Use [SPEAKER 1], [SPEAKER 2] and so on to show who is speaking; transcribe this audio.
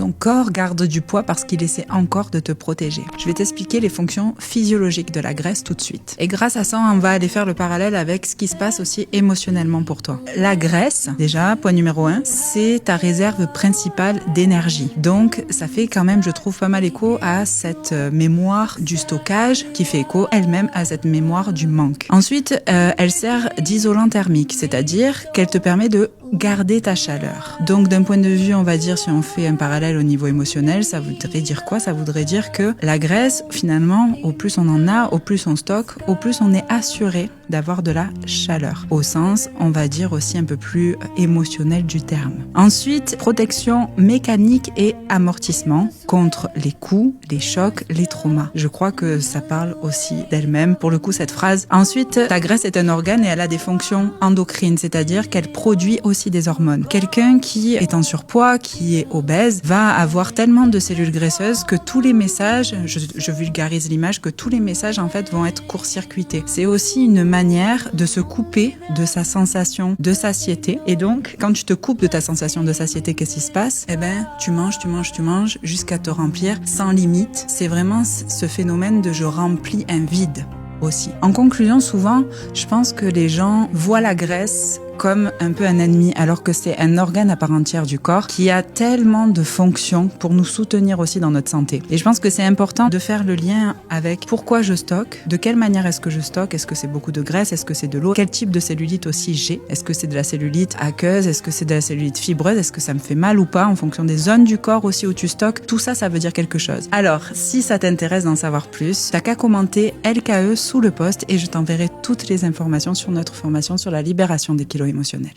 [SPEAKER 1] Ton corps garde du poids parce qu'il essaie encore de te protéger. Je vais t'expliquer les fonctions physiologiques de la graisse tout de suite. Et grâce à ça, on va aller faire le parallèle avec ce qui se passe aussi émotionnellement pour toi. La graisse, déjà, point numéro 1, c'est ta réserve principale d'énergie. Donc, ça fait quand même, je trouve, pas mal écho à cette mémoire du stockage qui fait écho elle-même à cette mémoire du manque. Ensuite, elle sert d'isolant thermique, c'est-à-dire qu'elle te permet de garder ta chaleur. Donc d'un point de vue, on va dire, si on fait un parallèle au niveau émotionnel, ça voudrait dire quoi? Ça voudrait dire que la graisse, finalement, au plus on en a, au plus on stocke, au plus on est assuré d'avoir de la chaleur. Au sens, on va dire aussi un peu plus émotionnel du terme. Ensuite, protection mécanique et amortissement contre les coups, les chocs, les traumas. Je crois que ça parle aussi d'elle-même, pour le coup, cette phrase. Ensuite, ta graisse est un organe et elle a des fonctions endocrines, c'est-à-dire qu'elle produit aussi des hormones. Quelqu'un qui est en surpoids, qui est obèse, va avoir tellement de cellules graisseuses que tous les messages, je vulgarise l'image, que tous les messages en fait vont être court-circuités. C'est aussi une manière de se couper de sa sensation de satiété. Et donc, quand tu te coupes de ta sensation de satiété, qu'est-ce qui se passe? Eh ben, tu manges jusqu'à te remplir sans limite. C'est vraiment ce phénomène de je remplis un vide aussi. En conclusion, souvent, je pense que les gens voient la graisse comme un peu un ennemi, alors que c'est un organe à part entière du corps qui a tellement de fonctions pour nous soutenir aussi dans notre santé. Et je pense que c'est important de faire le lien avec pourquoi je stocke, de quelle manière est-ce que je stocke, est-ce que c'est beaucoup de graisse, est-ce que c'est de l'eau, quel type de cellulite aussi j'ai, est-ce que c'est de la cellulite aqueuse, est-ce que c'est de la cellulite fibreuse, est-ce que ça me fait mal ou pas, en fonction des zones du corps aussi où tu stockes, tout ça, ça veut dire quelque chose. Alors, si ça t'intéresse d'en savoir plus, t'as qu'à commenter LKE sous le post et je t'enverrai toutes les informations sur notre formation sur la libération des kilos émotionnels.